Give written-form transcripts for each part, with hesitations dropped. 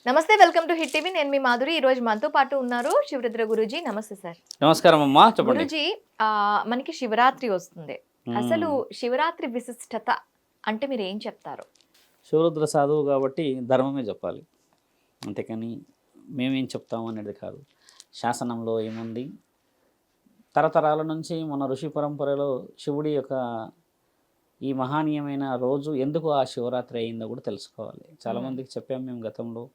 నమస్తే, welcome to hit TV. నేను మీ మాధురి. ఈ రోజు మనతో పాటు ఉన్నారు శివరుద్ర గురూజీ. నమస్తే సార్. నమస్కారం అమ్మా, చెప్పండి. గురూజీ, మనకి శివరాత్రి వస్తుంది. అసలు శివరాత్రి విశిష్టత అంటే మీరు ఏం చెప్తారు? శివరుద్ర సాధువు కాబట్టి ధర్మమే చెప్పాలి, అంతేకాని మేమేం చెప్తాము అనేది కాదు. శాసనంలో ఏముంది, తరతరాల నుంచి మన ఋషి పరంపరలో శివుడి యొక్క ఈ మహనీయమైన రోజు ఎందుకు ఆ శివరాత్రి అయిందో కూడా తెలుసుకోవాలి. చాలామందికి చెప్పాము మేము గతంలో,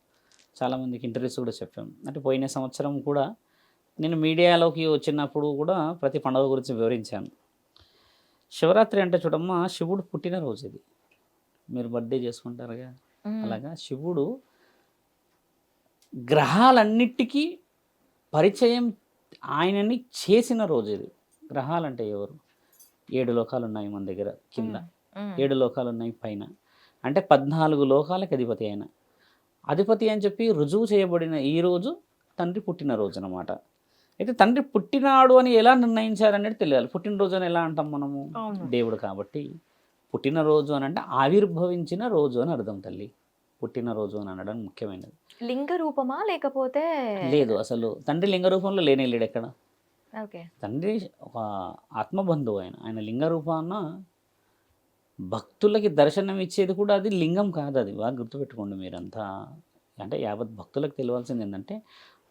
చాలామందికి ఇంటర్వ్యూస్ కూడా చెప్పాం. అంటే పోయిన సంవత్సరం కూడా నేను మీడియాలోకి వచ్చినప్పుడు కూడా ప్రతి పండుగ గురించి వివరించాను. శివరాత్రి అంటే చూడమ్మా, శివుడు పుట్టినరోజు ఇది. మీరు బర్త్డే చేసుకుంటారుగా, అలాగా శివుడు గ్రహాలన్నిటికీ పరిచయం ఆయనని చేసిన రోజు ఇది. గ్రహాలంటే ఎవరు? 7 లోకాలు ఉన్నాయి మన దగ్గర, కింద 7 లోకాలు ఉన్నాయి పైన. అంటే 14 లోకాలకు అధిపతి ఆయన. అధిపతి అని చెప్పి రుజువు చేయబడిన ఈ రోజు తండ్రి పుట్టినరోజు అన్నమాట. అయితే తండ్రి పుట్టినాడు అని ఎలా నిర్ణయించారనేది తెలియాలి. పుట్టినరోజు అని ఎలా అంటాం మనము? దేవుడు కాబట్టి పుట్టినరోజు అని అంటే ఆవిర్భవించిన రోజు అని అర్థం తల్లి. పుట్టినరోజు అని అనడం ముఖ్యమైనది. లింగ రూపమా లేకపోతే? లేదు, అసలు తండ్రి లింగ రూపంలో లేనే లేడు ఎక్కడ. ఓకే. తండ్రి ఒక ఆత్మబంధువు. ఆయన లింగ రూపాన భక్తులకి దర్శనం ఇచ్చేది కూడా అది లింగం కాదు. అది బాగా గుర్తుపెట్టుకోండి మీరంతా. అంటే యావత్ భక్తులకు తెలియాల్సింది ఏంటంటే,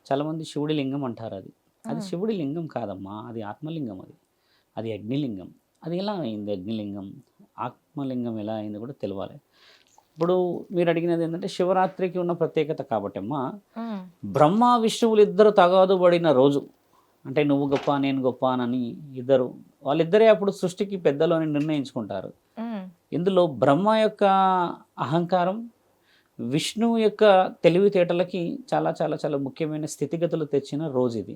చాలామంది శివుడి లింగం అంటారు. అది శివుడి లింగం కాదమ్మా, అది ఆత్మలింగం. అది అగ్నిలింగం. అది ఎలా అయింది అగ్నిలింగం? ఆత్మలింగం ఎలా అయింది కూడా తెలియాలి. ఇప్పుడు మీరు అడిగినది ఏంటంటే శివరాత్రికి ఉన్న ప్రత్యేకత కాబట్టి అమ్మా, బ్రహ్మ విష్ణువులు ఇద్దరు తగాదుబడిన రోజు. అంటే నువ్వు గొప్ప నేను గొప్ప అని వాళ్ళిద్దరే అప్పుడు సృష్టికి పెద్దలు అని నిర్ణయించుకుంటారు. ఇందులో బ్రహ్మ యొక్క అహంకారం, విష్ణువు యొక్క తెలివితేటలకి చాలా చాలా చాలా ముఖ్యమైన స్థితిగతులు తెచ్చిన రోజు ఇది.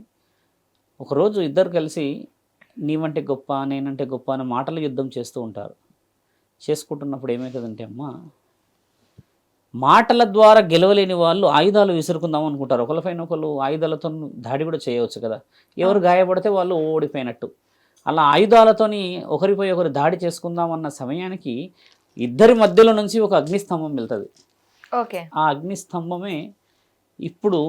ఒకరోజు ఇద్దరు కలిసి నీవంటే గొప్ప నేనంటే గొప్ప అనే మాటలు యుద్ధం చేస్తూ ఉంటారు. చేసుకుంటున్నప్పుడు ఏమవుతుందంటే అమ్మా, మాటల ద్వారా గెలవలేని వాళ్ళు ఆయుధాలు విసురుకుందాం అనుకుంటారు. ఒకరిపైన ఒకరు ఆయుధాలతో దాడి కూడా చేయవచ్చు కదా. ఎవరు గాయపడితే వాళ్ళు ఓడిపోయినట్టు. అలా ఆయుధాలతోని ఒకరిపై ఒకరు దాడి చేసుకుందామన్న సమయానికి ఇద్దరి మధ్యలో నుంచి ఒక అగ్నిస్తంభం వెళ్తుంది. ఓకే. ఆ అగ్నిస్తంభమే ఇప్పుడు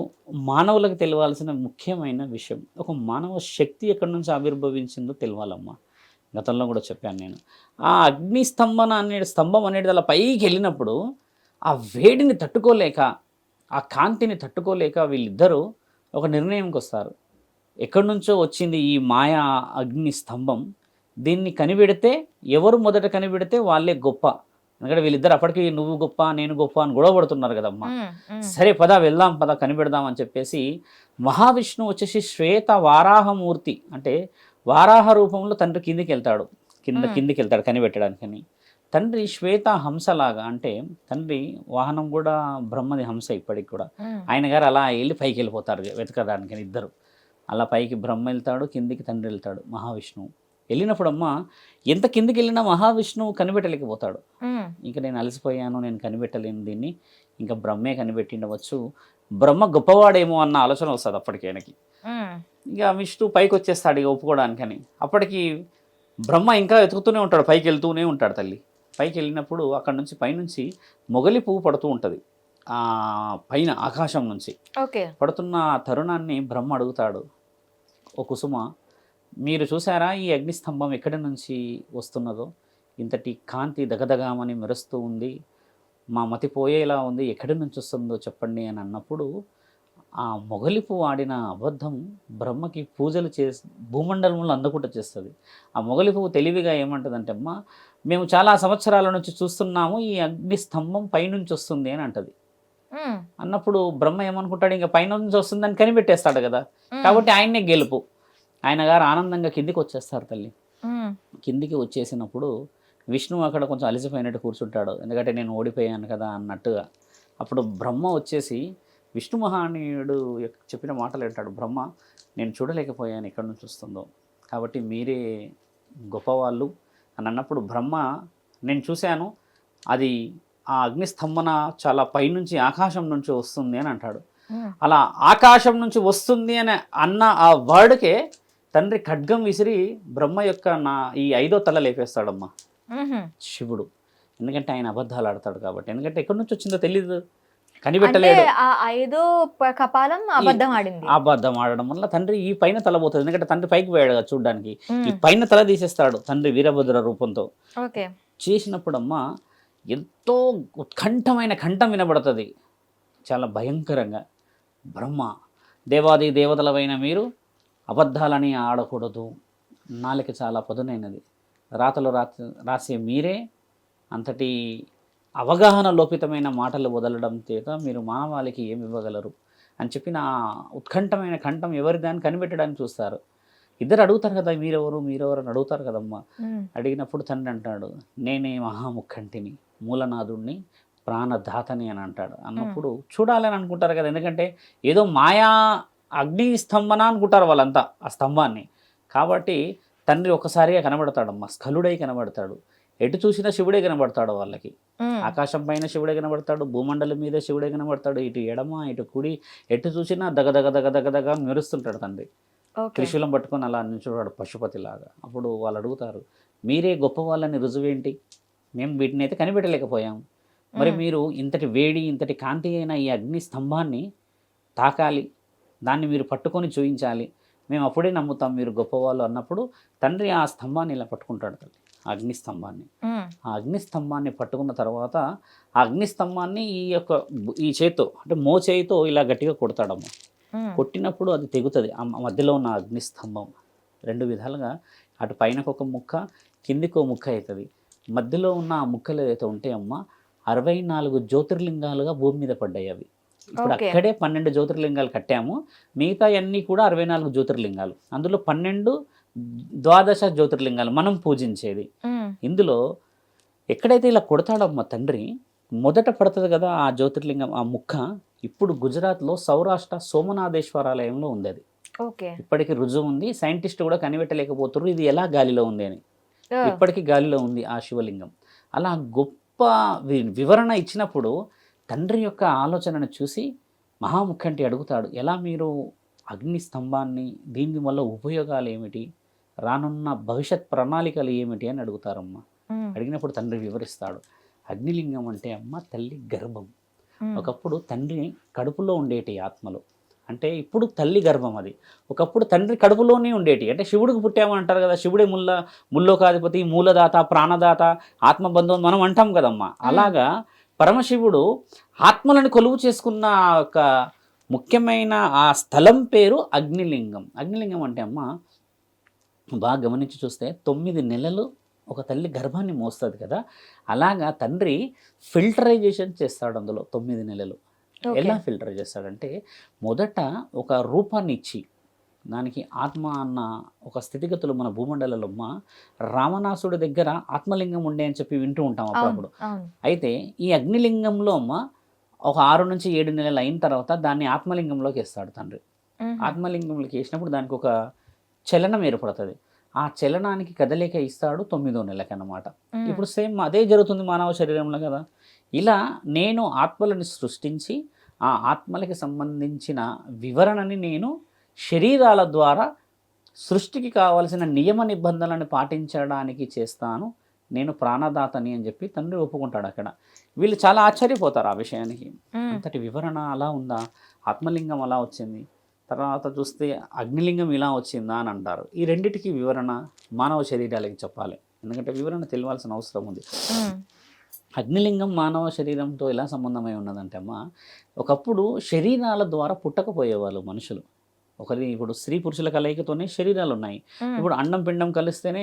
మానవులకు తెలియాల్సిన ముఖ్యమైన విషయం. ఒక మానవ శక్తి ఎక్కడి నుంచి ఆవిర్భవించిందో తెలియాలమ్మా. గతంలో కూడా చెప్పాను నేను. ఆ స్తంభం అనేది అలా పైకి వెళ్ళినప్పుడు ఆ వేడిని తట్టుకోలేక, ఆ కాంతిని తట్టుకోలేక వీళ్ళిద్దరూ ఒక నిర్ణయంకి వస్తారు. ఎక్కడి నుంచో వచ్చింది ఈ మాయా అగ్ని స్తంభం. దీన్ని కనిపెడితే, ఎవరు మొదట కనిపెడితే వాళ్ళే గొప్ప. ఎందుకంటే వీళ్ళిద్దరు అప్పటికి నువ్వు గొప్ప నేను గొప్ప అని గొడవ పడుతున్నారు కదమ్మా. సరే పద వెళ్దాం, పద కనిపెడదాం అని చెప్పేసి మహావిష్ణువు వచ్చేసి శ్వేత వారాహమూర్తి, అంటే వారాహ రూపంలో తండ్రి కిందికి వెళ్తాడు కనిపెట్టడానికని. తండ్రి శ్వేత హంసలాగా, అంటే తండ్రి వాహనం కూడా బ్రహ్మది హంస ఇప్పటికి కూడా. ఆయన గారు అలా వెళ్ళి పైకి వెళ్ళిపోతారు వెతకడానికని. ఇద్దరు అలా పైకి బ్రహ్మ వెళ్తాడు, కిందికి తండ్రి వెళ్తాడు మహావిష్ణువు. వెళ్ళినప్పుడు అమ్మ ఎంత కిందికి వెళ్ళినా మహావిష్ణువు కనిపెట్టలేకపోతాడు. ఇంకా నేను అలసిపోయాను, నేను కనిపెట్టలేను దీన్ని, ఇంకా బ్రహ్మే కనిపెట్టిండవచ్చు, బ్రహ్మ గొప్పవాడేమో అన్న ఆలోచన వస్తుంది అప్పటికి ఆయనకి. ఇక విష్ణువు పైకి వచ్చేస్తాడు ఇక ఒప్పుకోవడానికని. అప్పటికి బ్రహ్మ ఇంకా వెతుకుతూనే ఉంటాడు, పైకి వెళ్తూనే ఉంటాడు తల్లి. పైకి వెళ్ళినప్పుడు అక్కడ నుంచి పైనుంచి మొగలి పువ్వు పడుతూ ఉంటుంది. పైన ఆకాశం నుంచి పడుతున్న తరుణాన్ని బ్రహ్మ అడుగుతాడు, ఓ కుసుమ, మీరు చూసారా ఈ అగ్నిస్తంభం ఎక్కడి నుంచి వస్తున్నదో? ఇంతటి కాంతి దగదగామని మెరుస్తూ ఉంది, మా మతి పోయేలా ఉంది, ఎక్కడి నుంచి వస్తుందో చెప్పండి అని అన్నప్పుడు ఆ మొగలి పువ్వు ఆడిన అబద్ధం బ్రహ్మకి పూజలు భూమండలంలో అందకుండా చేస్తుంది. ఆ మొగలి పువ్వు తెలివిగా ఏమంటుందంటే అమ్మ, మేము చాలా సంవత్సరాల నుంచి చూస్తున్నాము, ఈ అగ్నిస్తంభం పైనుంచి వస్తుంది అని అంటది. అన్నప్పుడు బ్రహ్మ ఏమనుకుంటాడు, ఇంకా పైనుంచి వస్తుందని కనిపెట్టేస్తాడు కదా, కాబట్టి ఆయన్నే గెలుపు. ఆయన గారు ఆనందంగా కిందికి వచ్చేస్తారు తల్లి. కిందికి వచ్చేసినప్పుడు విష్ణువు అక్కడ కొంచెం అలసిపోయినట్టు కూర్చుంటాడు, ఎందుకంటే నేను ఓడిపోయాను కదా అన్నట్టుగా. అప్పుడు బ్రహ్మ వచ్చేసి విష్ణు మహానీయుడు చెప్పిన మాటలు అంటాడు, బ్రహ్మ నేను చూడలేకపోయాను ఎక్కడి నుంచి వస్తుందో, కాబట్టి మీరే గొప్పవాళ్ళు అని అన్నప్పుడు బ్రహ్మ నేను చూశాను, అది ఆ అగ్నిస్తంభన చాలా పైనుంచి ఆకాశం నుంచి వస్తుంది అని అంటాడు. అలా ఆకాశం నుంచి వస్తుంది అని అన్న ఆ వర్డ్కే తండ్రి ఖడ్గం విసిరి బ్రహ్మ యొక్క ఈ 5వ తల లేపేస్తాడమ్మా శివుడు. ఎందుకంటే ఆయన అబద్ధాలు ఆడతాడు కాబట్టి. ఎందుకంటే ఎక్కడి నుంచి వచ్చిందో తెలియదు, అంటే కనిపెట్టలేడు. ఆ ఐదో కపాలం అబద్ధం ఆడింది. అబద్ధం ఆడడం వల్ల తండ్రి ఈ పైన తల పోతుంది. ఎందుకంటే తండ్రి పైకి పోయాడు కదా చూడ్డానికి. ఈ ఉమ్, పైన తల తీసేస్తాడు తండ్రి వీరభద్ర రూపంతో. ఓకే. చేసినప్పుడమ్మా ఎంతో ఉత్కంఠమైన కంఠం వినబడుతుంది. చాలా భయంకరంగా, బ్రహ్మ దేవాది దేవతలమైన మీరు అబద్ధాలని ఆడకూడదు, నాలుక చాలా పదునైనది, రాతలు రాసే మీరే అంతటి అవగాహన లోపితమైన మాటలు వదలడం చేత మీరు మానవాళికి ఏమి ఇవ్వగలరు అని చెప్పి నా ఉత్కంఠమైన కంఠం ఎవరి దాన్ని కనిపెట్టడానికి చూస్తారు. ఇద్దరు అడుగుతారు కదా, మీరెవరు మీరెవరు అని అడుగుతారు కదమ్మా. ఉమ్, అడిగినప్పుడు తండ్రి అంటాడు, నేనే మహాముఖంటిని, మూలనాథుడిని, ప్రాణదాతని అని అంటాడు. అన్నప్పుడు చూడాలని అనుకుంటారు కదా, ఎందుకంటే ఏదో మాయా అగ్ని స్తంభన అనుకుంటారు వాళ్ళంతా ఆ స్తంభాన్ని. కాబట్టి తండ్రి ఒకసారిగా కనబడతాడమ్మా, స్ఖలుడై కనబడతాడు. ఎటు చూసినా శివుడే కనబడతాడు వాళ్ళకి. ఉమ్, ఆకాశం పైన శివుడే కనబడతాడు, భూమండలం మీద శివుడే కనబడతాడు, ఇటు ఎడమ ఇటు కుడి ఎటు చూసినా దగదగ దగదగదగ మెరుస్తుంటాడు తండ్రి. ఓకే. త్రిశూలం పట్టుకొని అలా నిల్చున్నాడు పశుపతిలాగా. అప్పుడు వాళ్ళు అడుగుతారు, మీరే గొప్ప వాళ్ళని రుజువేంటి, మేము వీటిని అయితే కనిపెట్టలేకపోయాం, మరి మీరు ఇంతటి వేడి ఇంతటి కాంతి అయిన ఈ అగ్ని స్తంభాన్ని తాకాలి, దాన్ని మీరు పట్టుకొని చూయించాలి, మేము అప్పుడే నమ్ముతాం మీరు గొప్పవాళ్ళు అన్నప్పుడు తండ్రి ఆ స్తంభాన్ని ఇలా పట్టుకుంటాడు తల్లి, ఆ అగ్ని స్తంభాన్ని. ఉమ్, ఆ అగ్ని స్తంభాన్ని పట్టుకున్న తర్వాత ఆ అగ్ని స్తంభాన్ని ఈ చేత్తో అంటే మోచేయితో ఇలా గట్టిగా కొడతాడమ్మ. ఉమ్, కొట్టినప్పుడు అది తెగుతుంది. ఆ మధ్యలో ఉన్న అగ్ని స్తంభం రెండు విధాలుగా, అటు పైనకు ఒక ముక్క కిందికి ఒక ముక్క అవుతుంది. మధ్యలో ఉన్న ఆ ముక్కలు ఏదైతే ఉంటాయమ్మా 64 జ్యోతిర్లింగాలుగా భూమి మీద పడ్డాయి అవి. ఇప్పుడు ఓకే. అక్కడే 12 జ్యోతిర్లింగాలు కట్టాము, మిగతా అన్నీ కూడా 64 జ్యోతిర్లింగాలు. అందులో 12 ద్వాదశ జ్యోతిర్లింగాలు మనం పూజించేది. ఉమ్, ఇందులో ఎక్కడైతే ఇలా కొడతాడమ్మ తండ్రి, మొదట పడుతుంది కదా ఆ జ్యోతిర్లింగం ఆ ముక్క. ఇప్పుడు గుజరాత్లో సౌరాష్ట్ర సోమనాథేశ్వరాలయంలో ఉంది అది. ఓకే. ఇప్పటికీ రుజువు ఉంది, సైంటిస్ట్ కూడా కనిపెట్టలేకపోతున్నారు ఇది ఎలా గాలిలో ఉంది అని. ఆ, ఇప్పటికీ గాలిలో ఉంది ఆ శివలింగం. అలా గొప్ప వివరణ ఇచ్చినప్పుడు తండ్రి యొక్క ఆలోచనను చూసి మహాముఖంటి అడుగుతాడు, ఎలా మీరు అగ్ని స్తంభాన్ని, దీని వల్ల ఉపయోగాలు ఏమిటి, రానున్న భవిష్యత్ ప్రణాళికలు ఏమిటి అని అడుగుతారమ్మ. ఉమ్, అడిగినప్పుడు తండ్రి వివరిస్తాడు, అగ్నిలింగం అంటే అమ్మ తల్లి గర్భం. ఉమ్, ఒకప్పుడు తండ్రి కడుపులో ఉండేటి ఆత్మలు, అంటే ఇప్పుడు తల్లి గర్భం అది. ఒకప్పుడు తండ్రి కడుపులోనే ఉండేటి, అంటే శివుడికి పుట్టామని అంటారు కదా, శివుడే ముల్లోకాధిపతి, మూలదాత, ప్రాణదాత, ఆత్మబంధువు మనం అంటాం కదమ్మా. అలాగా పరమశివుడు ఆత్మలను కొలువు చేసుకున్న ఒక ముఖ్యమైన ఆ స్థలం పేరు అగ్నిలింగం. అగ్నిలింగం అంటే అమ్మ బాగా గమనించి చూస్తే 9 నెలలు ఒక తల్లి గర్భాన్ని మోస్తుంది కదా, అలాగా తండ్రి ఫిల్టరైజేషన్ చేస్తాడు అందులో 9 నెలలు. ఓకే. ఎలా ఫిల్టర్ చేస్తాడంటే, మొదట ఒక రూపాన్ని ఇచ్చి దానికి ఆత్మ అన్న ఒక స్థితిగతులు మన భూమండలంలో రామనాసుడి దగ్గర ఆత్మలింగం ఉండే అని చెప్పి వింటూ ఉంటాం అవును, అప్పుడప్పుడు. అవును. అయితే ఈ అగ్నిలింగంలో ఒక 6 నుంచి 7 నెలలు అయిన తర్వాత దాన్ని ఆత్మలింగంలోకి వేస్తాడు తండ్రి. ఉమ్, ఆత్మలింగంలోకి వేసినప్పుడు దానికి ఒక చలనం ఏర్పడుతుంది. ఆ చలనానికి కదలిక ఇస్తాడు 9వ నెలకి అన్నమాట. ఉమ్, ఇప్పుడు సేమ్ అదే జరుగుతుంది మానవ శరీరంలో కదా. ఇలా నేను ఆత్మలను సృష్టించి ఆ ఆత్మలకి సంబంధించిన వివరణని నేను శరీరాల ద్వారా సృష్టికి కావలసిన నియమ నిబంధనలను పాటించడానికి చేస్తాను, నేను ప్రాణదాతని అని చెప్పి తండ్రి ఒప్పుకుంటాడు అక్కడ. వీళ్ళు చాలా ఆశ్చర్యపోతారు ఆ విషయానికి. ఉమ్, అంతటి వివరణ అలా ఉందా, ఆత్మలింగం అలా వచ్చింది, తర్వాత చూస్తే అగ్నిలింగం ఇలా వచ్చిందా అని అంటారు. ఈ రెండిటికి వివరణ మానవ శరీరాలకి చెప్పాలి, ఎందుకంటే వివరణ తెలియాల్సిన అవసరం ఉంది. ఉమ్, అగ్నిలింగం మానవ శరీరంతో ఎలా సంబంధమై ఉన్నదంటే అమ్మ, ఒకప్పుడు శరీరాల ద్వారా పుట్టకపోయేవాళ్ళు మనుషులు. ఇప్పుడు స్త్రీ పురుషుల కలయికతోనే శరీరాలు ఉన్నాయి. ఉమ్, ఇప్పుడు అండం పిండం కలిస్తేనే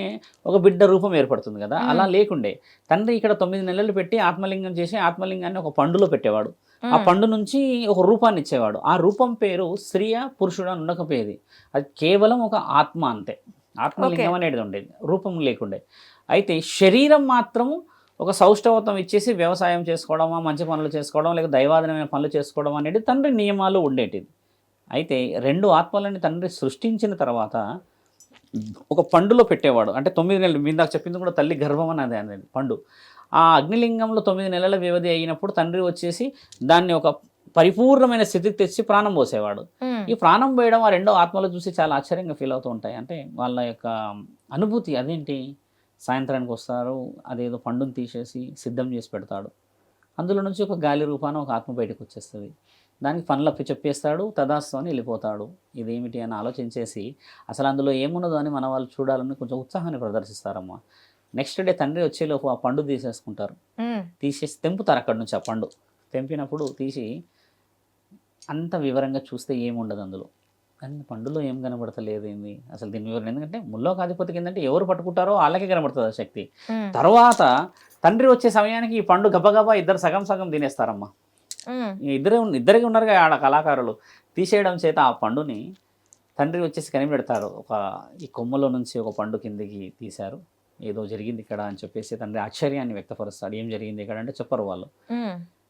ఒక బిడ్డ రూపం ఏర్పడుతుంది కదా, అలా లేకుండే తండ్రి ఇక్కడ 9 నెలలు పెట్టి ఆత్మలింగం చేసి ఆత్మలింగాన్ని ఒక పండులో పెట్టేవాడు. ఆ పండు నుంచి ఒక రూపాన్ని ఇచ్చేవాడు. ఆ రూపం పేరు స్త్రీయ పురుషుడు అని ఉండకపోయేది, అది కేవలం ఒక ఆత్మ అంతే. ఆత్మలింగం అనేది ఉండేది, రూపం లేకుండే. అయితే శరీరం మాత్రము ఒక సౌష్ఠవత్వం ఇచ్చేసి వ్యవసాయం చేసుకోవడమా, మంచి పనులు చేసుకోవడం, లేక దైవాధీనమైన పనులు చేసుకోవడం అనేది తండ్రి నియమాలు ఉండేటిది. అయితే 2 ఆత్మలని తండ్రి సృష్టించిన తర్వాత ఒక పండులో పెట్టేవాడు. అంటే 9 నెలలు మీ దాకా చెప్పింది కూడా తల్లి గర్భం అనేది అనేది పండు. ఆ అగ్నిలింగంలో 9 నెలల వ్యవధి అయినప్పుడు తండ్రి వచ్చేసి దాన్ని ఒక పరిపూర్ణమైన స్థితికి తెచ్చి ప్రాణం పోసేవాడు. ఉమ్, ఈ ప్రాణం పోయడం ఆ 2 ఆత్మలు చూసి చాలా ఆశ్చర్యంగా ఫీల్ అవుతూ ఉంటాయి. అంటే వాళ్ళ యొక్క అనుభూతి అదేంటి, సాయంత్రానికి వస్తారు, అదేదో పండుని తీసేసి సిద్ధం చేసి పెడతాడు, అందులో నుంచి ఒక గాలి రూపాన ఒక ఆత్మ బయటకు వచ్చేస్తుంది. దానికి పనులప్పి చెప్పేస్తాడు, తదాస్తు అని వెళ్ళిపోతాడు. ఇదేమిటి అని ఆలోచించేసి అసలు అందులో ఏమున్నదో అని మన వాళ్ళు చూడాలని కొంచెం ఉత్సాహాన్ని ప్రదర్శిస్తారమ్మా. నెక్స్ట్ డే తండ్రి వచ్చేలోపు ఆ పండు తీసేసుకుంటారు. తీసేసి తెంపుతారు అక్కడి నుంచి. ఆ పండు తెంపినప్పుడు తీసి అంత వివరంగా చూస్తే ఏముండదు అందులో. అండ్ పండులో ఏం కనబడతలేదు ఏంది అసలు దీని వివరణ. ఎందుకంటే ముల్లోకాధిపతికి ఏంటంటే ఎవరు పట్టుకుంటారో వాళ్ళకే కనబడుతుంది ఆ శక్తి. తర్వాత తండ్రి వచ్చే సమయానికి ఈ పండు గబగబా ఇద్దరు సగం సగం తినేస్తారమ్మా. ఇద్దరికి ఉన్నారు ఆడ కళాకారులు. తీసేయడం చేత ఆ పండుని తండ్రి వచ్చేసి కనిపెడతారు. ఈ కొమ్మలో నుంచి ఒక పండు కిందికి తీశారు, ఏదో జరిగింది ఇక్కడ అని చెప్పేసి తండ్రి ఆశ్చర్యాన్ని వ్యక్తపరుస్తాడు. ఏం జరిగింది ఇక్కడ అంటే చెప్పరు వాళ్ళు.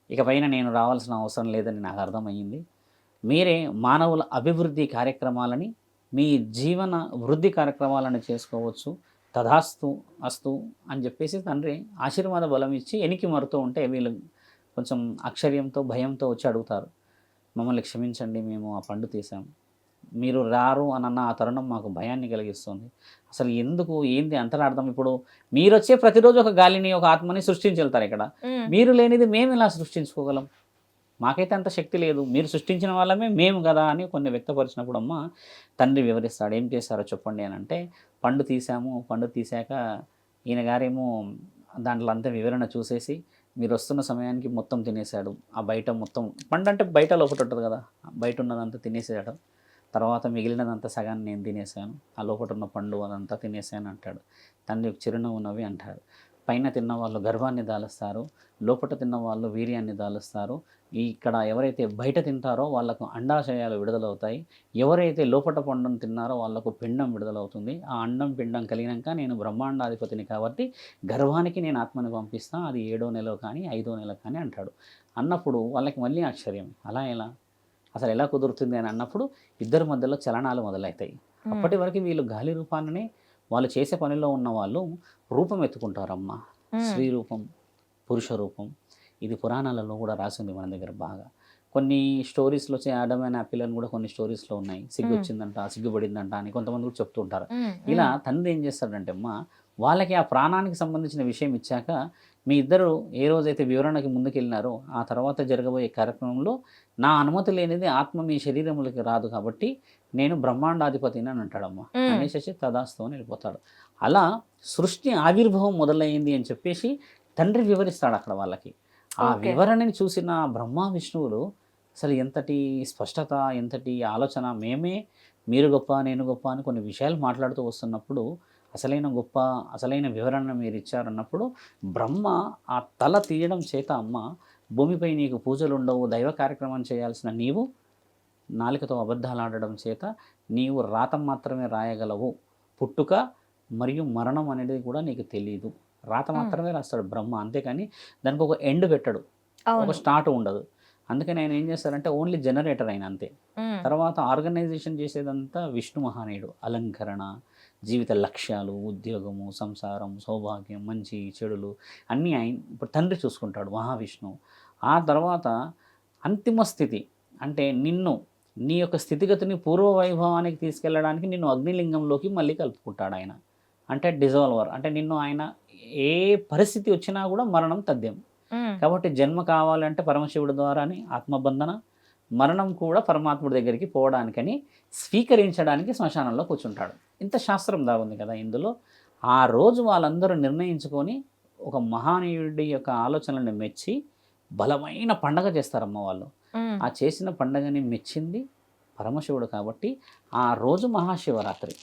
ఇక పైన నేను రావాల్సిన అవసరం లేదని నాకు అర్థమయ్యింది. మీరే మానవుల అభివృద్ధి కార్యక్రమాలని, మీ జీవన వృద్ధి కార్యక్రమాలను చేసుకోవచ్చు, తదాస్తు అస్తు అని చెప్పేసి తండ్రి ఆశీర్వాద బలం ఇచ్చి ఎనికి మరుతూ ఉంటే వీళ్ళు కొంచెం అక్షర్యంతో భయంతో వచ్చి అడుగుతారు, మమ్మల్ని క్షమించండి, మేము ఆ పండు తీసాం, మీరు రారు అని అన్న ఆ తరుణం మాకు భయాన్ని కలిగిస్తుంది. అసలు ఎందుకు ఏంది అంతరార్థం? ఇప్పుడు మీరు వచ్చే ప్రతిరోజు ఒక గాలిని ఒక ఆత్మని సృష్టించి వెళ్తారు. ఇక్కడ మీరు లేనిది మేము ఇలా సృష్టించుకోగలం? మాకైతే అంత శక్తి లేదు, మీరు సృష్టించిన వాళ్ళమే మేము కదా అని కొన్ని వ్యక్తపరిచినప్పుడు అమ్మ తండ్రి వివరిస్తాడు. ఏం చేశారో చెప్పండి అని అంటే, పండు తీసాము, పండు తీసాక ఈయన గారేమో దాంట్లో అంతా వివరణ చూసేసి మీరు వస్తున్న సమయానికి మొత్తం తినేసాడు. ఆ బయట మొత్తం పండు అంటే బయట లోపల ఉంటుంది కదా, బయట ఉన్నదంతా తినేసాడు. తర్వాత మిగిలినదంతా సగాన్ని నేను తినేసాను, ఆ లోపల ఉన్న పండు అదంతా తినేసాను అంటాడు. తండ్రి చిరునవ్వు నవ్వి అంటాడు, పైన తిన్న వాళ్ళు గర్వాన్ని దాలుస్తారు, లోపల తిన్న వాళ్ళు వీర్యాన్ని దాలుస్తారు. ఇక్కడ ఎవరైతే బయట తింటారో వాళ్ళకు అండాశయాలు విడుదలవుతాయి, ఎవరైతే లోపల పండును తిన్నారో వాళ్ళకు పిండం విడుదలవుతుంది. ఆ అండం పిండం కలిగినాక నేను బ్రహ్మాండాధిపతిని కాబట్టి గర్వానికి నేను ఆత్మని పంపిస్తాను, అది 7వ నెల కానీ 5వ నెల కానీ అంటాడు. అన్నప్పుడు వాళ్ళకి మళ్ళీ ఆశ్చర్యం, అలా ఎలా, అసలు ఎలా కుదురుతుంది అని అన్నప్పుడు ఇద్దరి మధ్యలో చలనాలు మొదలవుతాయి. అప్పటి వరకు వీళ్ళు గాలి రూపాన్ని వాళ్ళు చేసే పనిలో ఉన్న వాళ్ళు రూపం ఎత్తుకుంటారమ్మా. స్త్రీ రూపం, పురుష రూపం. ఇది పురాణాలలో కూడా రాసింది మన దగ్గర బాగా. కొన్ని స్టోరీస్లో వచ్చే ఆడమ్ అండ్ యాపిల్ అని కూడా కొన్ని స్టోరీస్లో ఉన్నాయి. సిగ్గు వచ్చిందంట, సిగ్గుపడిందంట అని కొంతమంది కూడా చెప్తూ ఉంటారు. ఇలా తండ్రి ఏం చేస్తాడంటే అమ్మా, వాళ్ళకి ఆ ప్రాణానికి సంబంధించిన విషయం ఇచ్చాక మీ ఇద్దరు ఏ రోజైతే వివరణకి ముందుకెళ్ళినారో ఆ తర్వాత జరగబోయే కార్యక్రమంలో నా అనుమతి లేనిది ఆత్మ మీ శరీరములకి రాదు కాబట్టి నేను బ్రహ్మాండాధిపతిని అని అంటాడమ్మా. అనేసి తదాస్తు అని వెళ్ళిపోతాడు. అలా సృష్టి ఆవిర్భావం మొదలైంది అని చెప్పేసి తండ్రి వివరిస్తాడు అక్కడ వాళ్ళకి. ఆ వివరణని చూసిన బ్రహ్మ విష్ణువులు అసలు ఎంతటి స్పష్టత, ఎంతటి ఆలోచన, మేమే మీరు గొప్ప నేను గొప్ప అని కొన్ని విషయాలు మాట్లాడుతూ వస్తున్నప్పుడు అసలైన గొప్ప అసలైన వివరణ మీరు ఇచ్చారన్నప్పుడు బ్రహ్మ ఆ తల తీయడం చేత అమ్మ భూమిపై నీకు పూజలు ఉండవు, దైవ కార్యక్రమం చేయాల్సిన నీవు నాలుకతో అబద్ధాలు ఆడడం చేత నీవు రాత మాత్రమే రాయగలవు, పుట్టుక మరియు మరణం అనేది కూడా నీకు తెలియదు. రాత మాత్రమే రాస్తాడు బ్రహ్మ, అంతేకాని దానికి ఒక ఎండ్ పెట్టడు, ఒక స్టార్ట్ ఉండదు. అందుకని ఆయన ఏం చేస్తారంటే ఓన్లీ జనరేటర్ అయిన అంతే. తర్వాత ఆర్గనైజేషన్ చేసేదంతా విష్ణు మహానీయుడు. అలంకరణ, జీవిత లక్ష్యాలు, ఉద్యోగము, సంసారం, సౌభాగ్యం, మంచి చెడులు అన్నీ ఆయన ఇప్పుడు తండ్రి చూసుకుంటాడు మహావిష్ణువు. ఆ తర్వాత అంతిమ స్థితి అంటే నిన్ను నీ యొక్క స్థితిగతిని పూర్వ వైభవానికి తీసుకెళ్ళడానికి నిన్ను అగ్నిలింగంలోకి మళ్ళీ కలుపుకుంటాడు ఆయన. అంటే డిజాల్వర్, అంటే నిన్ను ఆయన ఏ పరిస్థితి వచ్చినా కూడా మరణం తథ్యం కాబట్టి జన్మ కావాలంటే పరమశివుడి ద్వారాని ఆత్మబంధన, మరణం కూడా పరమాత్ముడి దగ్గరికి పోవడానికని స్వీకరించడానికి శ్మశానంలో కూర్చుంటాడు. ఇంత శాస్త్రం దాగుంది కదా ఇందులో. ఆ రోజు వాళ్ళందరూ నిర్ణయించుకొని ఒక మహానీయుడి యొక్క ఆలోచనలను మెచ్చి బలమైన పండగ చేస్తారమ్మ వాళ్ళు. ఆ చేసిన పండగని మెచ్చింది పరమశివుడు కాబట్టి ఆ రోజు మహాశివరాత్రి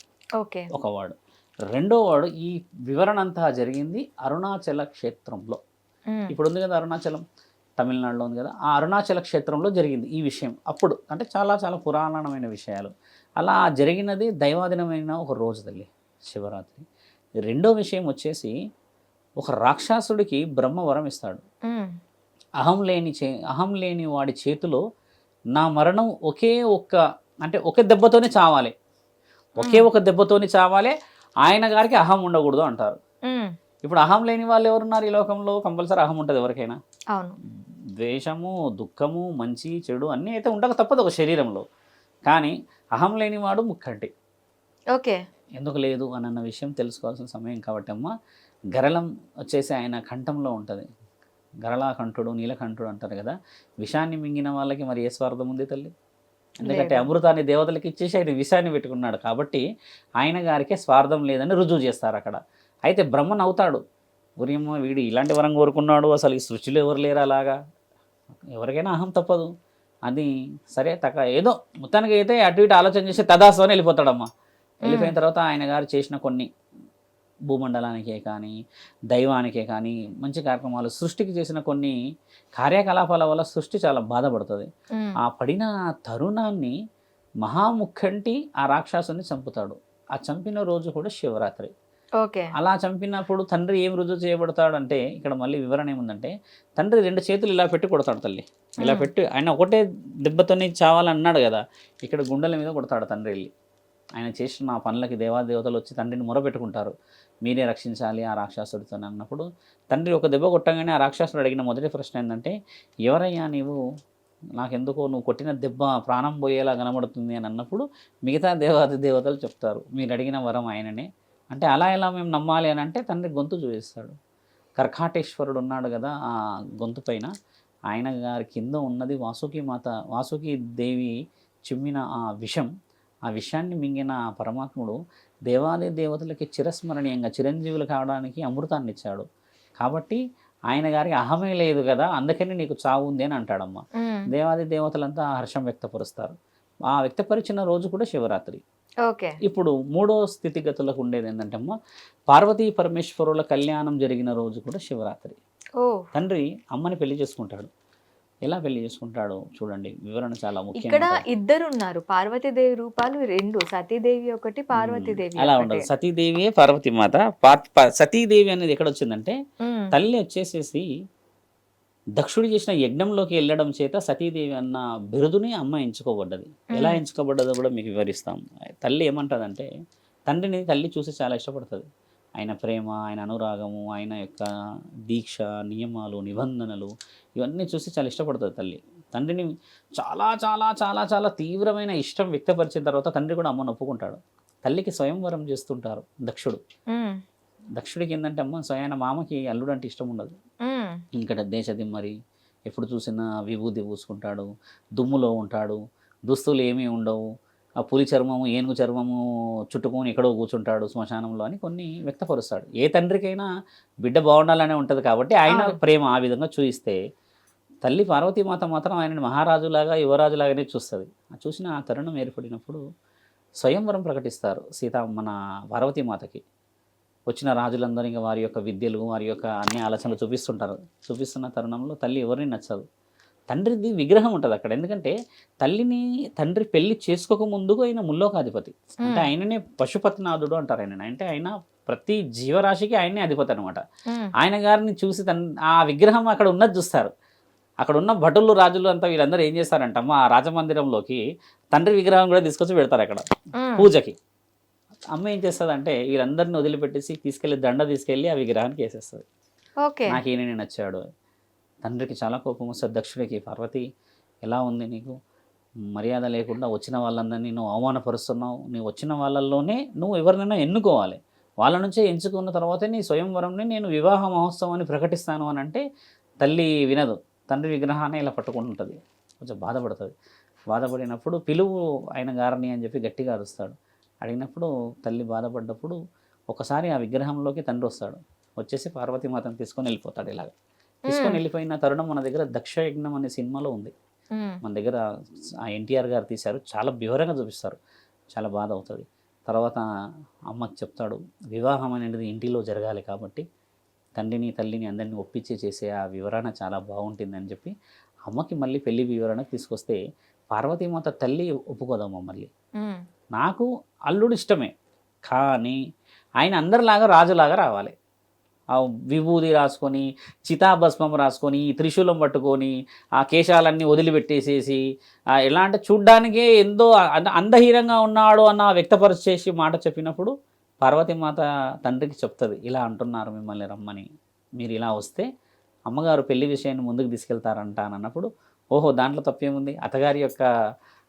ఒకవాడు. రెండో వాడు ఈ వివరణ అంతా జరిగింది అరుణాచల క్షేత్రంలో. ఇప్పుడు ఉంది కదా అరుణాచలం, తమిళనాడులో ఉంది కదా, ఆ అరుణాచల క్షేత్రంలో జరిగింది ఈ విషయం. అప్పుడు అంటే చాలా చాలా పురాణమైన విషయాలు. అలా జరిగినది దైవాధీనమైన ఒక రోజు తల్లి శివరాత్రి. రెండో విషయం వచ్చేసి ఒక రాక్షసుడికి బ్రహ్మ వరం ఇస్తాడు. అహం లేని వాడి చేతిలో నా మరణం ఒకే దెబ్బతోనే చావాలి, ఒక దెబ్బతోనే చావాలి, ఆయన గారికి అహం ఉండకూడదు అంటారు. ఇప్పుడు అహం లేని వాళ్ళు ఎవరున్నారు ఈ లోకంలో? కంపల్సరీ అహం ఉంటుంది ఎవరికైనా. ద్వేషము, దుఃఖము, మంచి చెడు అన్నీ అయితే ఉండక తప్పదు ఒక శరీరంలో. కానీ అహం లేనివాడు ముక్కంటి. ఎందుకు లేదు అన్న విషయం తెలుసుకోవాల్సిన సమయం కాబట్టి అమ్మ గరళం వచ్చేసి ఆయన కంఠంలో ఉంటుంది. గరళాకంఠుడు నీలకంఠుడు అంటారు కదా, విషాన్ని మింగిన వాళ్ళకి మరి ఏ స్వార్థం ఉంది తల్లి? ఎందుకంటే లేదు. అమృతాన్ని దేవతలకి ఇచ్చేసి ఆయన విషాన్ని పెట్టుకున్నాడు కాబట్టి ఆయన గారికే స్వార్థం లేదని రుజువు చేస్తారు అక్కడ. అయితే బ్రహ్మన్ అవుతాడు, ఉరియమ్మ వీడు ఇలాంటి వరం కోరుకున్నాడు, అసలు ఈ సృష్టిలో ఎవరు లేరు అలాగా, ఎవరికైనా అహం తప్పదు అది. సరే ఏదో మొత్తానికి అయితే అటు ఇటు ఆలోచన చేసి తదాసు అని వెళ్ళిపోతాడమ్మా. వెళ్ళిపోయిన తర్వాత ఆయన గారు చేసిన కొన్ని భూమండలానికే కానీ దైవానికే కానీ మంచి కార్యక్రమాలు, సృష్టికి చేసిన కొన్ని కార్యకలాపాల వల్ల సృష్టి చాలా బాధపడుతుంది. ఆ పడిన తరుణాన్ని మహాముఖంటి ఆ రాక్షసుని చంపుతాడు. ఆ చంపిన రోజు కూడా శివరాత్రి. ఓకే. అలా చంపినప్పుడు తండ్రి ఏం రుజువు చేయబడతాడు అంటే, ఇక్కడ మళ్ళీ వివరణ ఏముందంటే, తండ్రి 2 చేతులు ఇలా పెట్టి కొడతాడు తల్లి, ఇలా పెట్టి. ఆయన ఒకటే దెబ్బతోని చావాలన్నాడు కదా, ఇక్కడ గుండెల మీద కొడతాడు తండ్రి వెళ్ళి. ఆయన చేసిన ఆ పనులకి దేవతలు వచ్చి తండ్రిని మొరపెట్టుకుంటారు, మీరే రక్షించాలి ఆ రాక్షసుడితో అన్నప్పుడు. తండ్రి ఒక దెబ్బ కొట్టగానే ఆ రాక్షసుడు అడిగిన మొదటి ప్రశ్న ఏంటంటే, ఎవరయ్యా నీవు, నాకెందుకో నువ్వు కొట్టిన దెబ్బ ప్రాణం పోయేలా కనబడుతుంది అని అన్నప్పుడు మిగతా దేవతలు చెప్తారు, మీరు అడిగిన వరం ఆయననే. అంటే అలా ఎలా మేము నమ్మాలి అని అంటే తండ్రి గొంతు చూపిస్తాడు. కర్కాటేశ్వరుడు ఉన్నాడు కదా, ఆ గొంతు పైన ఆయన గారి కింద ఉన్నది వాసుకి దేవి చిమ్మిన ఆ విషం. ఆ విషయాన్ని మింగిన ఆ పరమాత్ముడు దేవతలకి చిరస్మరణీయంగా చిరంజీవులు కావడానికి అమృతాన్ని ఇచ్చాడు. కాబట్టి ఆయన గారికి అహమే లేదు కదా, అందుకని నీకు చావు ఉంది అని అంటాడమ్మా. దేవతలంతా హర్షం వ్యక్తపరుస్తారు. ఆ వ్యక్తపరిచిన రోజు కూడా శివరాత్రి. ఓకే. ఇప్పుడు 3వ స్థితిగతులకు ఉండేది ఏంటంటే అమ్మ, పార్వతీ పరమేశ్వరుల కళ్యాణం జరిగిన రోజు కూడా శివరాత్రి. తండ్రి అమ్మని పెళ్లి చేసుకుంటాడు. ఎలా పెళ్లి చేసుకుంటాడు చూడండి, వివరణ చాలా ముఖ్యం. ఇక్కడ ఇద్దరు ఉన్నారు, పార్వతీదేవి రూపాలు 2, సతీదేవి ఒకటి, పార్వతీదేవి అలా ఉండదు. సతీదేవియే పార్వతీ మాత. సతీదేవి అనేది ఎక్కడ వచ్చిందంటే, తల్లి వచ్చేసేసి దక్షుడు చేసిన యజ్ఞంలోకి వెళ్ళడం చేత సతీదేవి అన్న బిరుదుని అమ్మ ఎంచుకోబడ్డది. ఎలా ఎంచుకోబడ్డదో కూడా మీకు వివరిస్తాం. తల్లి ఏమంటుందంటే, తండ్రిని తల్లి చూసి చాలా ఇష్టపడుతుంది. ఆయన ప్రేమ, ఆయన అనురాగము, ఆయన యొక్క దీక్ష, నియమాలు, నిబంధనలు ఇవన్నీ చూసి చాలా ఇష్టపడుతుంది తల్లి. తండ్రిని చాలా చాలా చాలా చాలా తీవ్రమైన ఇష్టం వ్యక్తపరిచిన తర్వాత తండ్రి కూడా అమ్మను ఒప్పుకుంటాడు. తల్లికి స్వయంవరం చేస్తుంటారు దక్షుడికి ఏంటంటే అమ్మ స్వయాన మామకి అల్లుడు అంటే ఇష్టం ఉండదు. ఇక్కడ దేశదిమ్మరి, ఎప్పుడు చూసినా విభూతి పూసుకుంటాడు, దుమ్ములో ఉంటాడు, దుస్తులు ఏమీ ఉండవు, ఆ పులి చర్మము ఏనుగు చర్మము చుట్టుకొని ఎక్కడో కూర్చుంటాడు శ్మశానంలో అని కొన్ని వ్యక్తపరుస్తాడు. ఏ తండ్రికైనా బిడ్డ బాగుండాలనే ఉంటుంది కాబట్టి ఆయన ప్రేమ ఆ విధంగా చూయిస్తే, తల్లి పార్వతీమాత మాత్రం ఆయనని మహారాజులాగా యువరాజులాగానే చూస్తుంది. చూసిన ఆ తరుణం ఏర్పడినప్పుడు స్వయంవరం ప్రకటిస్తారు మన పార్వతీమాతకి. వచ్చిన రాజులందరూ ఇంకా వారి యొక్క విద్యలు, వారి యొక్క అన్ని ఆలోచనలు చూపిస్తున్న తరుణంలో తల్లి ఎవరిని నచ్చదు. తండ్రిది విగ్రహం ఉంటుంది అక్కడ. ఎందుకంటే తండ్రి పెళ్లి చేసుకోక ముందుకు ఆయన ముల్లోకాధిపతి, అంటే ఆయననే పశుపతినాథుడు అంటారు ఆయన. అంటే ఆయన ప్రతి జీవరాశికి ఆయనే అధిపతి అనమాట. ఆయన గారిని చూసి ఆ విగ్రహం అక్కడ ఉన్నది చూస్తారు. అక్కడ ఉన్న భటులు, రాజులు అంతా వీళ్ళందరూ ఏం చేస్తారంటమ్మా, ఆ రాజమందిరంలోకి తండ్రి విగ్రహం కూడా తీసుకొచ్చి పెడతారు అక్కడ పూజకి. అమ్మ ఏం చేస్తుంది అంటే, వీళ్ళందరిని వదిలిపెట్టేసి తీసుకెళ్ళి ఆ విగ్రహానికి వేసేస్తుంది. నాకు ఈయన నచ్చాడు. తండ్రికి చాలా కోపం వస్తుంది దక్షుడికి. పార్వతి ఎలా ఉంది నీకు, మర్యాద లేకుండా వచ్చిన వాళ్ళందరినీ నువ్వు అవమానపరుస్తున్నావు. నువ్వు వచ్చిన వాళ్ళల్లోనే నువ్వు ఎవరినైనా ఎన్నుకోవాలి, వాళ్ళ నుంచే ఎంచుకున్న తర్వాతే నీ స్వయంవరంని నేను వివాహ మహోత్సవాన్ని ప్రకటిస్తాను అని అంటే తల్లి వినదు. తండ్రి విగ్రహాన్ని ఇలా పట్టుకుంటుంటుంది, కొంచెం బాధపడినప్పుడు పిలువు ఆయన గారిని అని చెప్పి గట్టిగా అరుస్తాడు. అడిగినప్పుడు తల్లి బాధపడ్డప్పుడు ఒకసారి ఆ విగ్రహంలోకి తండ్రి వస్తాడు. వచ్చేసి పార్వతీమాతను తీసుకొని వెళ్ళిపోతాడు. ఇలాగ తీసుకొని వెళ్ళిపోయిన తరుణం మన దగ్గర దక్షయజ్ఞం అనే సినిమాలో ఉంది. మన దగ్గర ఆ ఎన్టీఆర్ గారు తీశారు, చాలా వివరంగా చూపిస్తారు. చాలా బాధ అవుతుంది. తర్వాత అమ్మకి చెప్తాడు, వివాహం అనేది ఇంటిలో జరగాలి కాబట్టి తల్లిని అందరినీ ఒప్పించి చేసే ఆ వివరణ చాలా బాగుంటుందని చెప్పి అమ్మకి మళ్ళీ పెళ్లి వివరణ తీసుకొస్తే, పార్వతీమాత తల్లి ఒప్పుకోదమ్మ. మళ్ళీ నాకు అల్లుడు ఇష్టమే, కానీ ఆయన అందరిలాగా రాజులాగా రావాలి. ఆ విభూది రాసుకొని, చితాభస్మం రాసుకొని, త్రిశూలం పట్టుకొని, ఆ కేశాలన్నీ వదిలిపెట్టేసేసి, ఎలా అంటే చూడ్డానికే ఎంతో అందహీనంగా ఉన్నాడు అన్న వ్యక్తపరిచేసి మాట చెప్పినప్పుడు పార్వతీమాత తండ్రికి చెప్తుంది, ఇలా అంటున్నారు మిమ్మల్ని రమ్మని, మీరు ఇలా వస్తే అమ్మగారు పెళ్లి విషయాన్ని ముందుకు తీసుకెళ్తారంట అని అన్నప్పుడు, ఓహో దాంట్లో తప్పేముంది, అత్తగారి యొక్క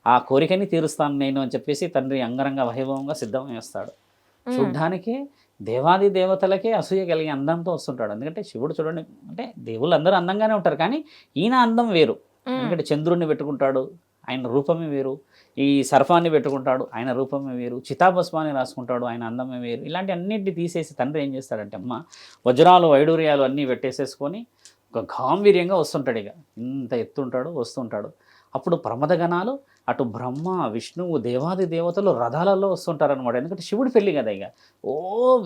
ఆ కోరికని తీరుస్తాను నేను అని చెప్పేసి తండ్రి అంగరంగ వైభవంగా సిద్ధమై వస్తాడు. చూడ్డానికే దేవాది దేవతలకే అసూయ కలిగే అందంతో వస్తుంటాడు. ఎందుకంటే శివుడు చూడండి, అంటే దేవుళ్ళు అందరూ అందంగానే ఉంటారు, కానీ ఈయన అందం వేరు. ఎందుకంటే చంద్రుడిని పెట్టుకుంటాడు, ఆయన రూపమే వేరు. ఈ సర్ఫాన్ని పెట్టుకుంటాడు, ఆయన రూపమే వేరు. చితాభస్మాన్ని రాసుకుంటాడు, ఆయన అందమే వేరు. ఇలాంటి అన్నింటినీ తీసేసి తండ్రి ఏం చేస్తాడంటే అమ్మ వజ్రాలు వైడూర్యాలు అన్నీ పెట్టేసేసుకొని ఒక గాంభీర్యంగా వస్తుంటాడు. ఇక ఇంత ఎత్తుంటాడు, వస్తుంటాడు. అప్పుడు ప్రమదగణాలు అటు బ్రహ్మ విష్ణువు దేవాది దేవతలు రథాలలో వస్తుంటారనమాట. ఎందుకంటే శివుడి పెళ్ళి కదా. ఇక ఓ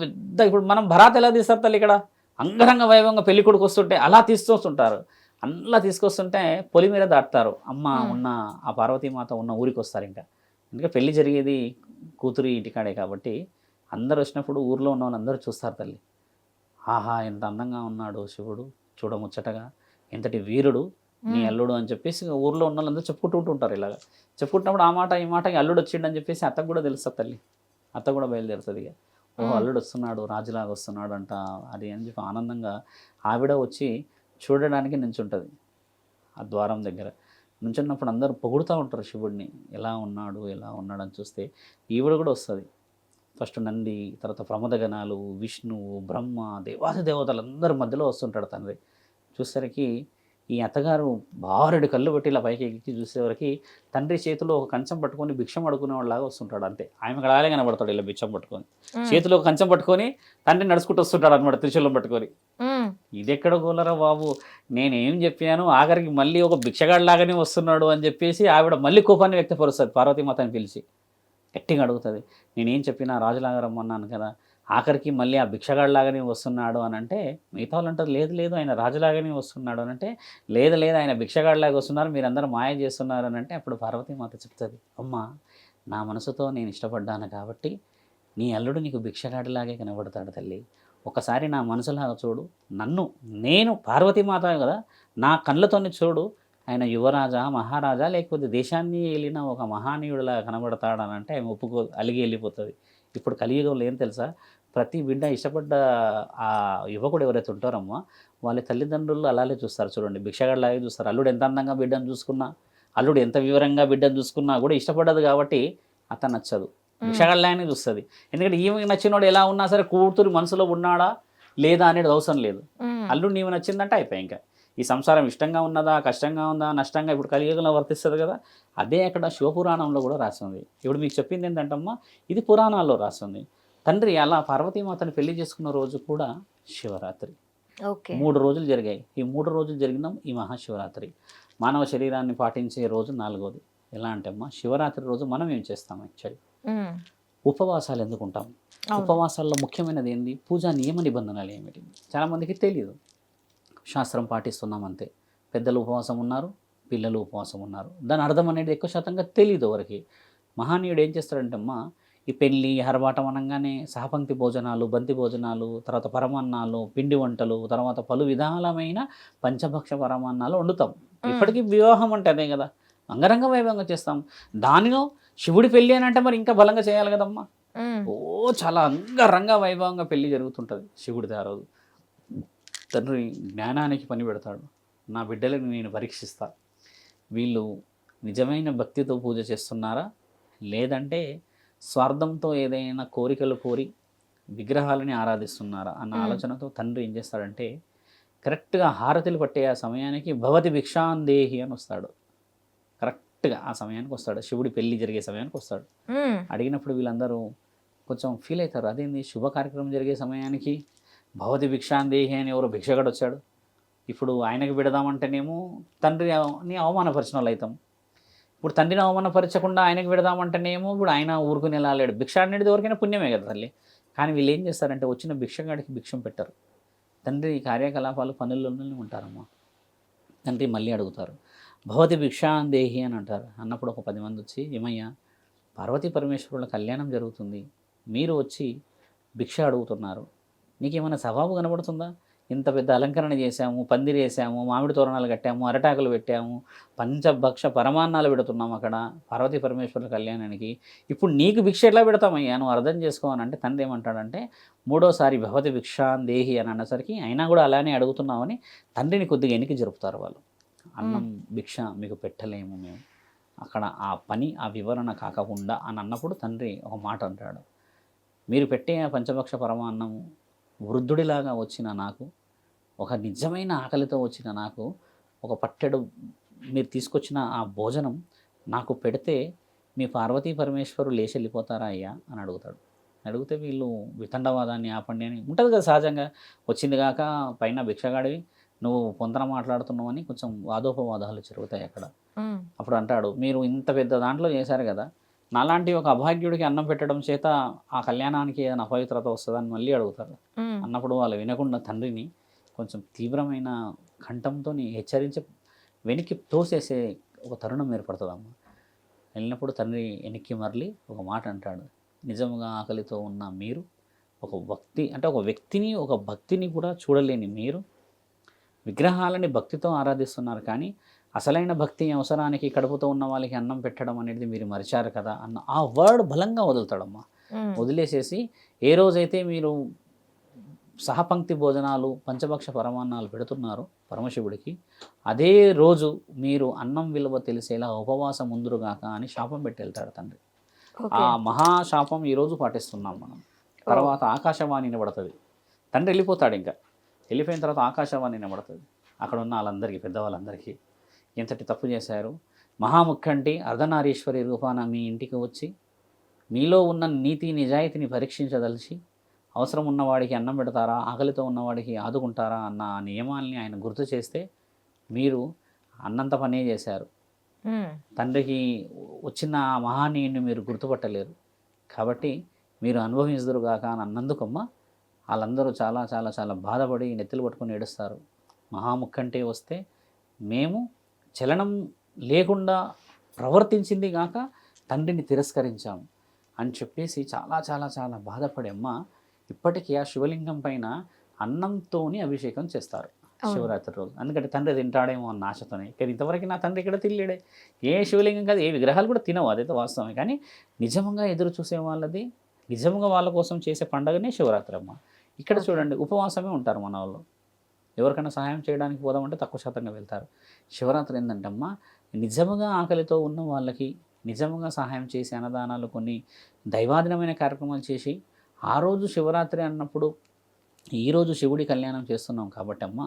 పెద్ద, ఇప్పుడు మనం భరాత్ ఎలా తీస్తారు తల్లి, ఇక్కడ అంగరంగ వైభవంగా పెళ్లి కొడుకు వస్తుంటే అలా తీసుకొస్తుంటారు. అలా తీసుకొస్తుంటే పొలి మీద దాటుతారు. అమ్మ ఉన్న ఆ పార్వతీమాత ఉన్న ఊరికి వస్తారు. ఇంకా ఎందుకంటే పెళ్లి జరిగేది కూతురి ఇంటికాడే కాబట్టి అందరు వచ్చినప్పుడు ఊర్లో ఉన్న వాళ్ళు అందరూ చూస్తారు తల్లి. ఆహా ఎంత అందంగా ఉన్నాడు శివుడు, చూడముచ్చటగా, ఎంతటి వీరుడు నీ అల్లుడు అని చెప్పేసి ఊర్లో ఉన్న వాళ్ళందరూ చెప్పుకుంటూ ఉంటారు. ఇలాగా చెప్పుకుంటున్నప్పుడు ఆ మాట ఈ మాట అల్లుడు వచ్చిండు అని చెప్పేసి అత్తకు కూడా తెలుస్తుంది తల్లి. అత్త కూడా బయలుదేరుతుంది. ఇక ఓహో అల్లుడు వస్తున్నాడు, రాజులాగా వస్తున్నాడు అంట అది అని చెప్పి ఆనందంగా ఆవిడ వచ్చి చూడడానికి నించుంటుంది. ఆ ద్వారం దగ్గర నుంచున్నప్పుడు అందరూ పొగుడుతూ ఉంటారు శివుడిని, ఎలా ఉన్నాడు ఎలా ఉన్నాడు అని. చూస్తే ఈవిడ కూడా వస్తుంది. ఫస్ట్ నంది, తర్వాత ప్రమదగణాలు, విష్ణువు, బ్రహ్మ, దేవాది దేవతలు అందరి మధ్యలో వస్తుంటాడు తండ్రి. చూసేసరికి ఈ అత్తగారు బారెడు కళ్ళు పెట్టి ఇలా పైకి ఎక్కి చూసేవరకు తండ్రి చేతిలో ఒక కంచం పట్టుకొని భిక్షం అడుకునేవాళ్ళలాగా వస్తుంటాడు. అంతే, ఆయన అలాగే కనబడతాడు ఇలా భిక్షం పట్టుకొని, చేతిలో ఒక కంచం పట్టుకొని తండ్రి నడుచుకుంటూ వస్తుంటాడు అనమాట, త్రిశూలం పట్టుకొని. ఇది ఎక్కడ గోలరా బాబు, నేనేం చెప్పాను, ఆఖరికి మళ్ళీ ఒక భిక్షగాడిలాగానే వస్తున్నాడు అని చెప్పేసి ఆవిడ మళ్ళీ కోపాన్ని వ్యక్తపరుస్తుంది. పార్వతీమాతని పిలిచి గట్టిగా అడుగుతుంది, నేనేం చెప్పినా రాజులాగా రమ్మన్నాను కదా, ఆఖరికి మళ్ళీ ఆ భిక్షగాడిలాగానే వస్తున్నాడు అని అంటే, మిగతా వాళ్ళు అంటారు లేదు లేదు ఆయన రాజులాగానే వస్తున్నాడు అని అంటే, లేదు లేదు ఆయన భిక్షగాడిలాగా వస్తున్నారు, మీరందరూ మాయ చేస్తున్నారు అని అంటే, అప్పుడు పార్వతీమాత చెప్తుంది, అమ్మ నా మనసుతో నేను ఇష్టపడ్డాను కాబట్టి నీ అల్లుడు నీకు భిక్షగాడిలాగే కనబడతాడు తల్లి. ఒకసారి నా మనసులాగా చూడు, నేను పార్వతీమాత కదా, నా కళ్ళతోని చూడు, ఆయన యువరాజా మహారాజా లేకపోతే దేశాన్ని వెళ్ళిన ఒక మహానీయుడిలా కనబడతాడని అంటే ఆమె అలిగి వెళ్ళిపోతుంది. ఇప్పుడు కలియుగంలో ఏం తెలుసా, ప్రతి బిడ్డ ఇష్టపడ్డ ఆ యువకుడు ఎవరైతే ఉంటారమ్మో వాళ్ళ తల్లిదండ్రులు అలాగే చూస్తారు. చూడండి భిక్షగాడిలాగే చూస్తారు. అల్లుడు ఎంత అందంగా బిడ్డను చూసుకున్నా, అల్లుడు ఎంత వివరంగా బిడ్డను చూసుకున్నా కూడా ఇష్టపడ్డది కాబట్టి అతను నచ్చదు, భిక్షగాడిలాగానే చూస్తుంది. ఎందుకంటే ఈమెకి నచ్చినోడు ఎలా ఉన్నా సరే కూతురు మనసులో ఉన్నాడా లేదా అనేది అవసరం లేదు. అల్లుడు నీవు నచ్చిందంటే అయిపోయి, ఇంకా ఈ సంసారం ఇష్టంగా ఉన్నదా కష్టంగా ఉందా నష్టంగా ఇప్పుడు కలియుగంలో వర్తిస్తుంది కదా. అదే అక్కడ శివపురాణంలో కూడా రాస్తుంది. ఇప్పుడు మీకు చెప్పింది ఏంటంటమ్మా, ఇది పురాణాల్లో రాస్తుంది. తండ్రి అలా పార్వతీమాతను పెళ్లి చేసుకున్న రోజు కూడా శివరాత్రి. 3 రోజులు జరిగాయి. ఈ 3 రోజులు జరిగిన ఈ మహాశివరాత్రి మానవ శరీరాన్ని పాటించే రోజు 4వది. ఎలా అంటే అమ్మా, శివరాత్రి రోజు మనం ఏం చేస్తాం యాక్చువల్లీ, ఉపవాసాలు ఎందుకు ఉంటాం. ఉపవాసాల్లో ముఖ్యమైనది ఏంటి, పూజా నియమ నిబంధనలు ఏమిటి చాలామందికి తెలియదు. శాస్త్రం పాటిస్తున్నాం అంతే. పెద్దలు ఉపవాసం ఉన్నారు, పిల్లలు ఉపవాసం ఉన్నారు, దాని అర్థం అనేది ఎక్కువ శాతంగా తెలియదు ఎవరికి. మహానీయుడు ఏం చేస్తాడంటే అమ్మా, ఈ పెళ్ళి హరబాటం అనగానే సహపంక్తి భోజనాలు, బంతి భోజనాలు, తర్వాత పరమాన్నాలు, పిండి వంటలు, తర్వాత పలు విధాలమైన పంచభక్ష పరమాన్నాలు వండుతాం. ఇప్పటికీ వివాహం అంటే అదే కదా, అంగరంగ వైభవంగా చేస్తాం. దానిలో శివుడి పెళ్ళి అని అంటే మరి ఇంకా బలంగా చేయాలి కదమ్మా. చాలా అంగరంగ వైభవంగా పెళ్ళి జరుగుతుంటుంది శివుడిది. ఆ రోజు తండ్రి జ్ఞానానికి పని పెడతాడు, నా బిడ్డలను నేను పరీక్షిస్తా, వీళ్ళు నిజమైన భక్తితో పూజ చేస్తున్నారా లేదంటే స్వార్థంతో ఏదైనా కోరికలు కోరి విగ్రహాలని ఆరాధిస్తున్నారా అన్న ఆలోచనతో తండ్రి ఏం చేస్తాడంటే, కరెక్ట్గా హారతిలు పట్టే ఆ సమయానికి భవతి భిక్షాందేహి అని వస్తాడు. కరెక్ట్గా ఆ సమయానికి వస్తాడు, శివుడి పెళ్ళి జరిగే సమయానికి వస్తాడు. అడిగినప్పుడు వీళ్ళందరూ కొంచెం ఫీల్ అవుతారు, అదేంది శుభ కార్యక్రమం జరిగే సమయానికి భవతి భిక్షాందేహి అని ఎవరో భిక్షగాడు వచ్చాడు, ఇప్పుడు ఆయనకి పెడదామంటేనేమో తండ్రిని అవమానపరిచిన వాళ్ళు అవుతాం. ఇప్పుడు తండ్రిని అవమానపరచకుండా ఆయనకి పెడదామంటేనేమో ఇప్పుడు ఆయన ఊరుకుని ఎలా లేడు. భిక్ష అనేది ఎవరికైనా పుణ్యమే కదా తల్లి. కానీ వీళ్ళు ఏం చేస్తారంటే వచ్చిన భిక్షగాడికి భిక్షం పెట్టరు. తండ్రి కార్యకలాపాలు పనుల్లోనే ఉంటారమ్మా. తండ్రి మళ్ళీ అడుగుతారు, భవతి భిక్షాందేహి అని అంటారు. అన్నప్పుడు ఒక 10 మంది వచ్చి, ఏమయ్యా పార్వతీ పరమేశ్వరుల కళ్యాణం జరుగుతుంది, మీరు వచ్చి భిక్ష అడుగుతున్నారు, నీకేమైనా సవాబు కనబడుతుందా? ఇంత పెద్ద అలంకరణ చేశాము, పందిరి వేసాము, మామిడి తోరణాలు కట్టాము, అరటాకులు పెట్టాము, పంచభక్ష పరమాన్నాలు పెడుతున్నాము అక్కడ పార్వతీ పరమేశ్వరుల కళ్యాణానికి, ఇప్పుడు నీకు భిక్ష ఎట్లా పెడతామయ్యా, నువ్వు అర్థం చేసుకోవాలంటే తండ్రి ఏమంటాడంటే, 3వసారి భవతి భిక్షాందేహి అని అన్నసరికి అయినా కూడా అలానే అడుగుతున్నామని తండ్రిని కొద్దిగా ఎన్నికి జరుపుతారు వాళ్ళు. అన్నం భిక్ష మీకు పెట్టలేము మేము, అక్కడ ఆ పని ఆ వివరణ కాకుండా అని అన్నప్పుడు తండ్రి ఒక మాట అంటాడు, మీరు పెట్టే ఆ పంచభక్ష పరమాన్నము వృద్ధుడిలాగా వచ్చిన నాకు, ఒక నిజమైన ఆకలితో వచ్చిన నాకు, ఒక పట్టెడు మీరు తీసుకొచ్చిన ఆ భోజనం నాకు పెడితే మీ పార్వతీ పరమేశ్వరు లేచి వెళ్ళిపోతారా అయ్యా అని అడుగుతాడు. అడిగితే వీళ్ళు వితండవాదాన్ని ఆపండి అని ఉంటుంది కదా సహజంగా. వచ్చింది కాక పైన భిక్షగాడివి, నువ్వు పొందన మాట్లాడుతున్నావు అని కొంచెం వాదోపవాదాలు జరుగుతాయి అక్కడ. అప్పుడు అంటాడు, మీరు ఇంత పెద్ద దాంట్లో చేశారు కదా, నాలాంటి ఒక అభాగ్యుడికి అన్నం పెట్టడం చేత ఆ కళ్యాణానికి ఏదైనా అపవిత్రత వస్తుందని మళ్ళీ అడుగుతారు. అన్నప్పుడు వాళ్ళు వినకుండా తండ్రిని కొంచెం తీవ్రమైన కంఠంతో హెచ్చరించి వెనక్కి తోసేసే ఒక తరుణం ఏర్పడుతుందమ్మ. వెళ్ళినప్పుడు తండ్రి వెనక్కి మరలి ఒక మాట అంటాడు, నిజముగా ఆకలితో ఉన్న మీరు, ఒక ఒక వ్యక్తిని ఒక భక్తిని కూడా చూడలేని మీరు విగ్రహాలని భక్తితో ఆరాధిస్తున్నారు, కానీ అసలైన భక్తి అవసరానికి కడుపుతో ఉన్న వాళ్ళకి అన్నం పెట్టడం అనేది మీరు మరిచారు కదా అన్న ఆ వర్డ్ బలంగా వదులుతాడమ్మా. వదిలేసేసి ఏ రోజైతే మీరు సహపంక్తి భోజనాలు పంచభక్ష పరమాన్నాలు పెడుతున్నారు పరమశివుడికి, అదే రోజు మీరు అన్నం విలువ తెలిసేలా ఉపవాసం ముందురుగాక అని శాపం పెట్టి వెళ్తాడు తండ్రి. ఆ మహాశాపం ఈరోజు పాటిస్తున్నాం మనం. తర్వాత ఆకాశవాణి వినబడుతుంది. తండ్రి వెళ్ళిపోతాడు, ఇంకా వెళ్ళిపోయిన తర్వాత ఆకాశవాణి వినబడుతుంది. అక్కడ ఉన్న వాళ్ళందరికీ, పెద్దవాళ్ళందరికీ ఎంతటి తప్పు చేశారు, మహాముఖంటి అర్ధనారీశ్వరి రూపాన మీ ఇంటికి వచ్చి మీలో ఉన్న నీతి నిజాయితీని పరీక్షించదలిచి అవసరం ఉన్నవాడికి అన్నం పెడతారా, ఆకలితో ఉన్నవాడికి ఆదుకుంటారా అన్న ఆ నియమాల్ని ఆయన గుర్తు చేస్తే మీరు అన్నంత పనే చేశారు. తండ్రికి వచ్చిన ఆ మహానీయుని మీరు గుర్తుపట్టలేరు, కాబట్టి మీరు అనుభవించదురుగాక అని అన్నందుకమ్మ వాళ్ళందరూ చాలా చాలా చాలా బాధపడి నెత్తులు పట్టుకొని ఏడుస్తారు. మహాముఖంటే వస్తే మేము చలనం లేకుండా ప్రవర్తించింది కాక తండ్రిని తిరస్కరించాము అని చెప్పేసి చాలా చాలా చాలా బాధపడే అమ్మ ఇప్పటికీ ఆ శివలింగం పైన అన్నంతోని అభిషేకం చేస్తారు శివరాత్రి రోజు. ఎందుకంటే తండ్రి తింటాడేమో అన్న ఆశతోనే. కానీ ఇంతవరకు నా తండ్రి ఇక్కడ తినలేడే. ఏ శివలింగం కాదు, ఏ విగ్రహాలు కూడా తినవు, అదైతే వాస్తవమే. కానీ నిజంగా ఎదురు చూసే వాళ్ళది, నిజంగా వాళ్ళ కోసం చేసే పండుగనే శివరాత్రి అమ్మ. ఇక్కడ చూడండి, ఉపవాసమే ఉంటారు మన వాళ్ళు. ఎవరికైనా సహాయం చేయడానికి పోదామంటే తక్కువ శాతంగా వెళ్తారు. శివరాత్రి ఏంటంటే అమ్మ, నిజముగా ఆకలితో ఉన్న వాళ్ళకి నిజముగా సహాయం చేసి అన్నదానాలు, కొన్ని దైవాధీనమైన కార్యక్రమాలు చేసి, ఆ రోజు శివరాత్రి అన్నప్పుడు ఈరోజు శివుడి కళ్యాణం చేస్తున్నాం కాబట్టి అమ్మ,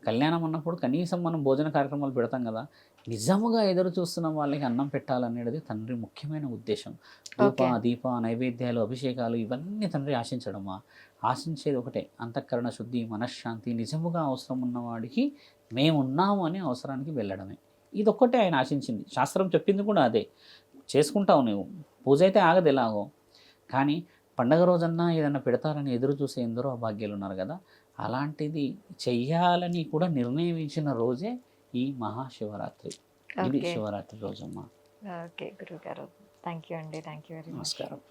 కళ్యాణం అన్నప్పుడు కనీసం మనం భోజన కార్యక్రమాలు పెడతాం కదా, నిజముగా ఎదురు చూస్తున్న వాళ్ళకి అన్నం పెట్టాలనేది తండ్రి ముఖ్యమైన ఉద్దేశం. ధూప దీప నైవేద్యాలు అభిషేకాలు ఇవన్నీ తండ్రి ఆశించడమ్మా. ఆశించేది ఒకటే, అంతఃకరణ శుద్ధి, మనశ్శాంతి, నిజముగా అవసరం ఉన్నవాడికి మేమున్నాము అనే అవసరానికి వెళ్ళడమే. ఇదొక్కటే ఆయన ఆశించింది. శాస్త్రం చెప్పింది కూడా అదే. చేసుకుంటావు నువ్వు, పూజ అయితే ఆగదు ఎలాగో, కానీ పండగ రోజన్నా ఏదైనా పెడతారని ఎదురు చూసే ఎందరో అభాగ్యాలు ఉన్నారు కదా, అలాంటిది చెయ్యాలని కూడా నిర్ణయించిన రోజే ఈ మహాశివరాత్రి. ఇది శివరాత్రి రోజమ్మా. ఓకే గురుగారు, థ్యాంక్ యూ అండి, థ్యాంక్ యూ వెరీ మచ్. నమస్కారం.